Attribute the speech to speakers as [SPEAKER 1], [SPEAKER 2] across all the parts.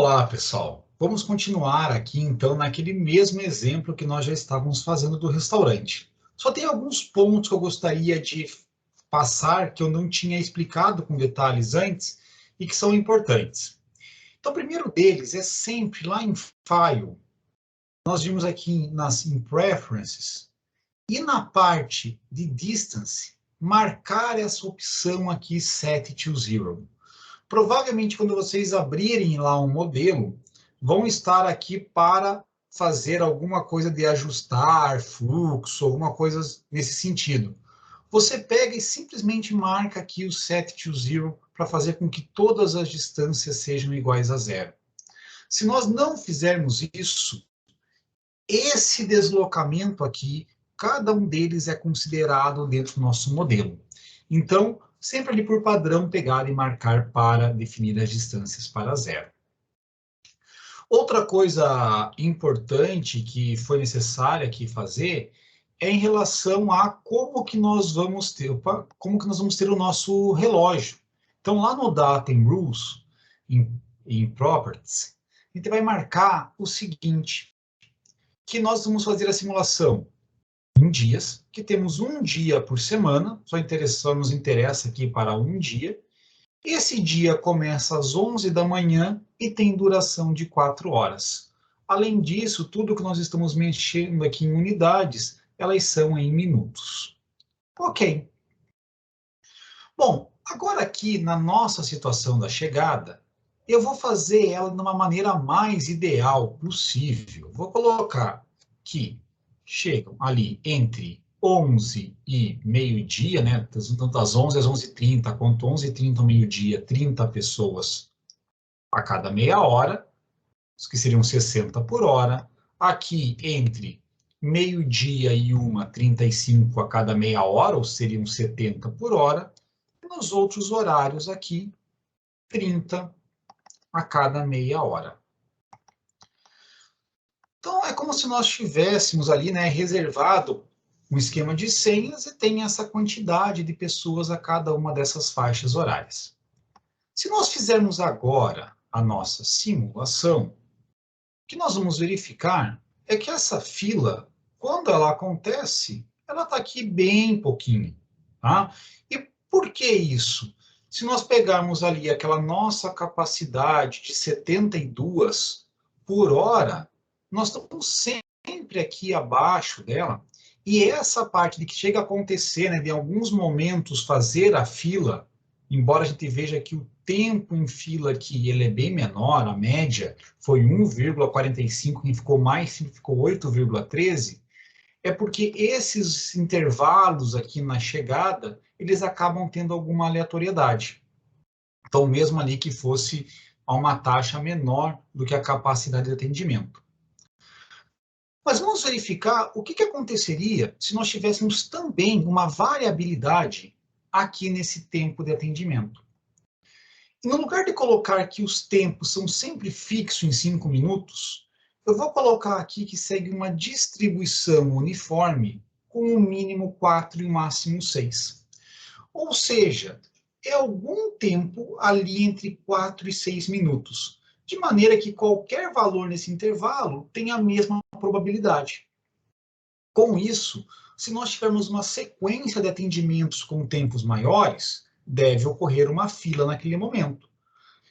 [SPEAKER 1] Olá, pessoal. Vamos continuar aqui, então, naquele mesmo exemplo que nós já estávamos fazendo do restaurante. Só tem alguns pontos que eu gostaria de passar que eu não tinha explicado com detalhes antes e que são importantes. Então, o primeiro deles é sempre lá em File, nós vimos aqui em Preferences, e na parte de Distance, marcar essa opção aqui Set to Zero. Provavelmente, quando vocês abrirem lá um modelo, vão estar aqui para fazer alguma coisa de ajustar fluxo, alguma coisa nesse sentido. Você pega e simplesmente marca aqui o set to zero para fazer com que todas as distâncias sejam iguais a zero. Se nós não fizermos isso, esse deslocamento aqui, cada um deles é considerado dentro do nosso modelo. Então, sempre ali por padrão, pegar e marcar para definir as distâncias para zero. Outra coisa importante que foi necessária aqui fazer é em relação a como que nós vamos ter o nosso relógio. Então, lá no Data Rules, em Properties, a gente vai marcar o seguinte, que nós vamos fazer a simulação em dias, que temos um dia por semana, só nos interessa aqui para um dia. Esse dia começa às 11 da manhã e tem duração de 4 horas. Além disso, tudo que nós estamos mexendo aqui em unidades, elas são em minutos. Ok. Bom, agora aqui na nossa situação da chegada, eu vou fazer ela de uma maneira mais ideal possível. Vou colocar que chegam ali entre 11 e meio-dia, né? Tanto das 11 às 11h30, quanto 11h30 ao meio-dia, 30 pessoas a cada meia hora, que seriam 60 por hora. Aqui entre meio-dia e 1h35 a cada meia hora, ou seriam 70 por hora. E nos outros horários aqui, 30 a cada meia hora. Então, é como se nós tivéssemos ali, né, reservado um esquema de senhas e tem essa quantidade de pessoas a cada uma dessas faixas horárias. Se nós fizermos agora a nossa simulação, o que nós vamos verificar é que essa fila, quando ela acontece, ela está aqui bem pouquinho. Tá? E por que isso? Se nós pegarmos ali aquela nossa capacidade de 72 por hora, nós estamos sempre aqui abaixo dela, e essa parte de que chega a acontecer, né, de alguns momentos fazer a fila, embora a gente veja que o tempo em fila aqui ele é bem menor, a média foi 1,45, quem ficou mais ficou 8,13, é porque esses intervalos aqui na chegada, eles acabam tendo alguma aleatoriedade. Então, mesmo ali que fosse a uma taxa menor do que a capacidade de atendimento. Mas vamos verificar o que aconteceria se nós tivéssemos também uma variabilidade aqui nesse tempo de atendimento. E no lugar de colocar que os tempos são sempre fixos em 5 minutos, eu vou colocar aqui que segue uma distribuição uniforme com o mínimo 4 e o máximo 6. Ou seja, é algum tempo ali entre 4 e 6 minutos, de maneira que qualquer valor nesse intervalo tem a mesma probabilidade. Com isso, se nós tivermos uma sequência de atendimentos com tempos maiores, deve ocorrer uma fila naquele momento.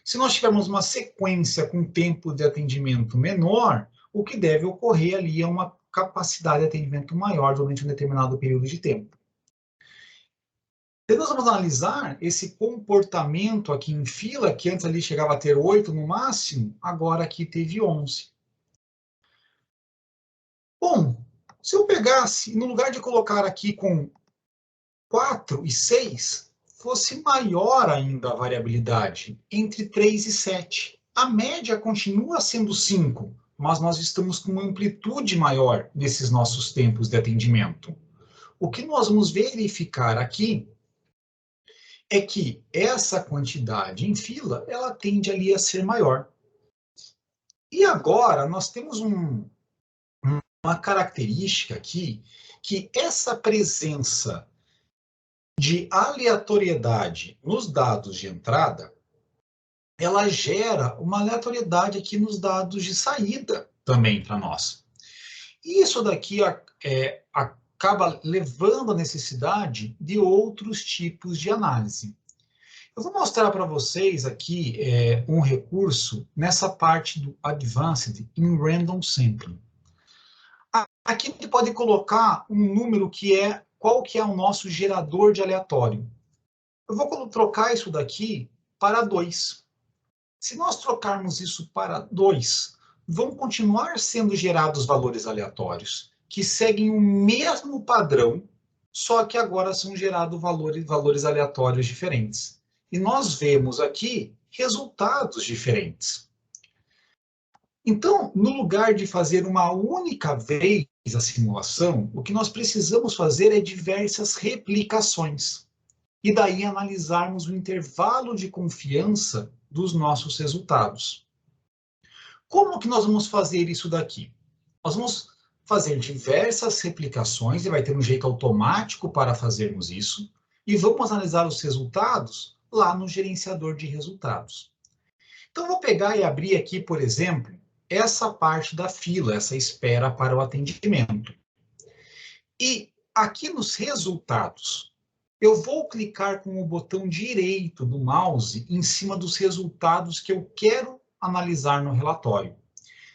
[SPEAKER 1] Se nós tivermos uma sequência com tempo de atendimento menor, o que deve ocorrer ali é uma capacidade de atendimento maior durante um determinado período de tempo. Então, nós vamos analisar esse comportamento aqui em fila, que antes ali chegava a ter 8 no máximo, agora aqui teve 11. Bom, se eu pegasse, no lugar de colocar aqui com 4 e 6, fosse maior ainda a variabilidade, entre 3 e 7. A média continua sendo 5, mas nós estamos com uma amplitude maior nesses nossos tempos de atendimento. O que nós vamos verificar aqui é que essa quantidade em fila, ela tende ali a ser maior. E agora nós temos uma característica aqui, que essa presença de aleatoriedade nos dados de entrada, ela gera uma aleatoriedade aqui nos dados de saída também para nós. E isso daqui acaba levando à necessidade de outros tipos de análise. Eu vou mostrar para vocês aqui um recurso nessa parte do Advanced in Random Sampling. Aqui a gente pode colocar um número que é qual que é o nosso gerador de aleatório. Eu vou trocar isso daqui para 2. Se nós trocarmos isso para 2, vão continuar sendo gerados valores aleatórios, que seguem o mesmo padrão, só que agora são gerados valores aleatórios diferentes. E nós vemos aqui resultados diferentes. Então, no lugar de fazer uma única vez a simulação, o que nós precisamos fazer é diversas replicações. E daí analisarmos o intervalo de confiança dos nossos resultados. Como que nós vamos fazer isso daqui? Nós vamos fazer diversas replicações, e vai ter um jeito automático para fazermos isso, e vamos analisar os resultados lá no gerenciador de resultados. Então, eu vou pegar e abrir aqui, por exemplo, essa parte da fila, essa espera para o atendimento. E aqui nos resultados, eu vou clicar com o botão direito do mouse em cima dos resultados que eu quero analisar no relatório.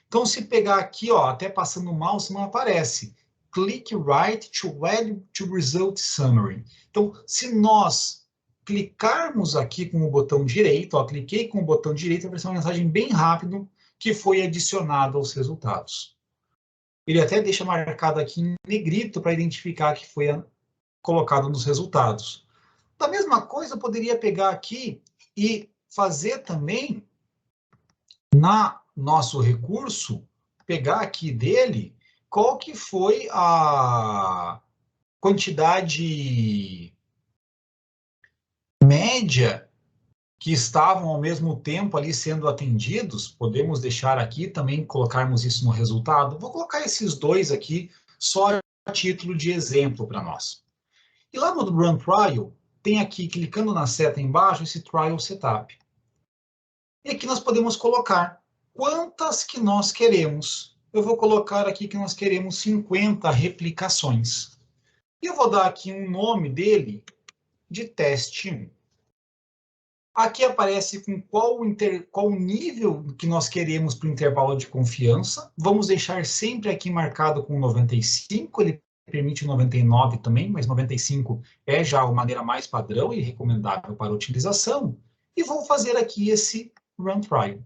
[SPEAKER 1] Então, se pegar aqui, ó, até passando o mouse, não aparece. Click right to add to result summary. Então, se nós clicarmos aqui com o botão direito, ó, cliquei com o botão direito, vai aparecer uma mensagem bem rápido que foi adicionado aos resultados. Ele até deixa marcado aqui em negrito para identificar que foi colocado nos resultados. Da mesma coisa, eu poderia pegar aqui e fazer também na nosso recurso, pegar aqui dele, qual que foi a quantidade média que estavam ao mesmo tempo ali sendo atendidos. Podemos deixar aqui também, colocarmos isso no resultado. Vou colocar esses dois aqui só a título de exemplo para nós. E lá no Run Trial, tem aqui, clicando na seta embaixo, esse Trial Setup. E aqui nós podemos colocar quantas que nós queremos. Eu vou colocar aqui que nós queremos 50 replicações. E eu vou dar aqui um nome dele de teste 1. Aqui aparece com qual nível que nós queremos para o intervalo de confiança. Vamos deixar sempre aqui marcado com 95, ele permite 99 também, mas 95 é já a maneira mais padrão e recomendável para utilização. E vou fazer aqui esse Run Trial.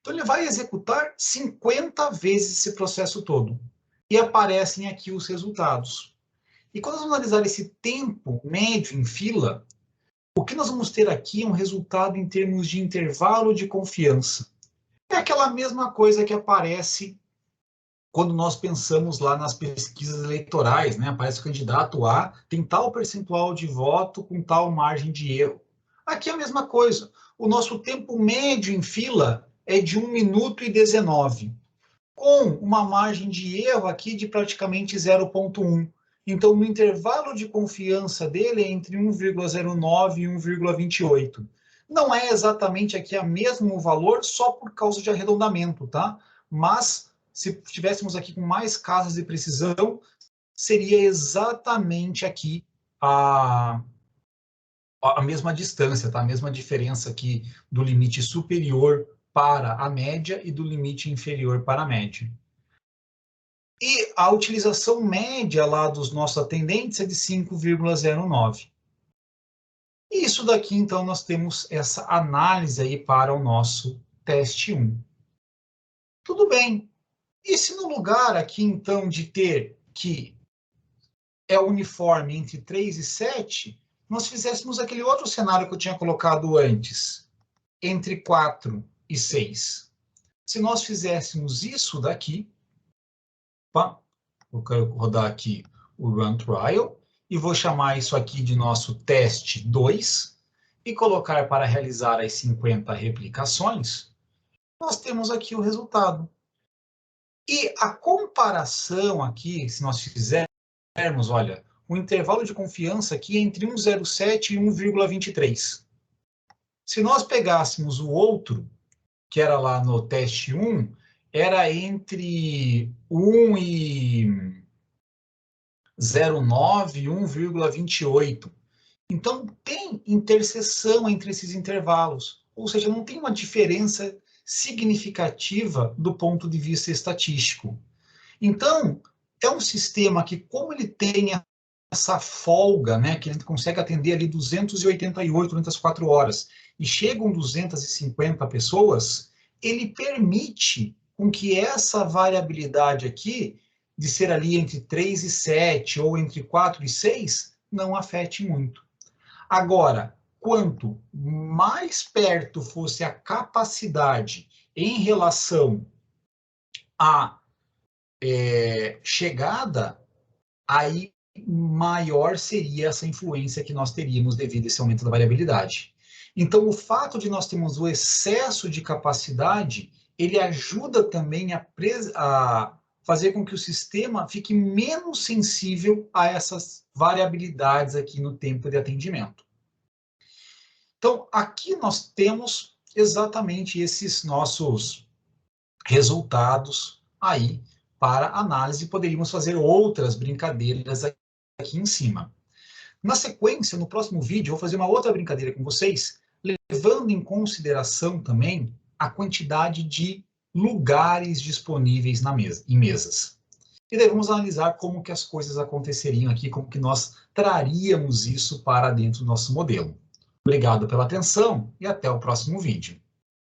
[SPEAKER 1] Então, ele vai executar 50 vezes esse processo todo. E aparecem aqui os resultados. E quando nós vamos analisar esse tempo médio em fila, o que nós vamos ter aqui é um resultado em termos de intervalo de confiança. É aquela mesma coisa que aparece quando nós pensamos lá nas pesquisas eleitorais, né? Aparece o candidato A, tem tal percentual de voto com tal margem de erro. Aqui é a mesma coisa. O nosso tempo médio em fila é de 1 minuto e 19, com uma margem de erro aqui de praticamente 0,1. Então, no intervalo de confiança dele é entre 1,09 e 1,28. Não é exatamente aqui o mesmo valor, só por causa de arredondamento, tá? Mas, se tivéssemos aqui com mais casas de precisão, seria exatamente aqui a mesma distância, tá? A mesma diferença aqui do limite superior para a média e do limite inferior para a média. E a utilização média lá dos nossos atendentes é de 5,09. E isso daqui, então, nós temos essa análise aí para o nosso teste 1. Tudo bem. E se no lugar aqui, então, de ter que é uniforme entre 3 e 7, nós fizéssemos aquele outro cenário que eu tinha colocado antes, entre 4 e 6. Se nós fizéssemos isso daqui, eu quero rodar aqui o Run Trial, e vou chamar isso aqui de nosso teste 2, e colocar para realizar as 50 replicações, nós temos aqui o resultado. E a comparação aqui, se nós fizermos, olha, o intervalo de confiança aqui é entre 1,07 e 1,23. Se nós pegássemos o outro, que era lá no teste 1, era entre 1 e 0,9 e 1,28. Então, tem interseção entre esses intervalos, ou seja, não tem uma diferença significativa do ponto de vista estatístico. Então, é um sistema que, como ele tem essa folga, né, que ele consegue atender ali 288 durante as 4 horas, e chegam 250 pessoas, ele permite com que essa variabilidade aqui, de ser ali entre 3 e 7, ou entre 4 e 6, não afete muito. Agora, quanto mais perto fosse a capacidade em relação à chegada, aí maior seria essa influência que nós teríamos devido a esse aumento da variabilidade. Então, o fato de nós termos o excesso de capacidade, ele ajuda também a fazer com que o sistema fique menos sensível a essas variabilidades aqui no tempo de atendimento. Então, aqui nós temos exatamente esses nossos resultados aí para análise. Poderíamos fazer outras brincadeiras aqui em cima. Na sequência, no próximo vídeo, eu vou fazer uma outra brincadeira com vocês, levando em consideração também a quantidade de lugares disponíveis em mesas. E daí vamos analisar como que as coisas aconteceriam aqui, como que nós traríamos isso para dentro do nosso modelo. Obrigado pela atenção e até o próximo vídeo.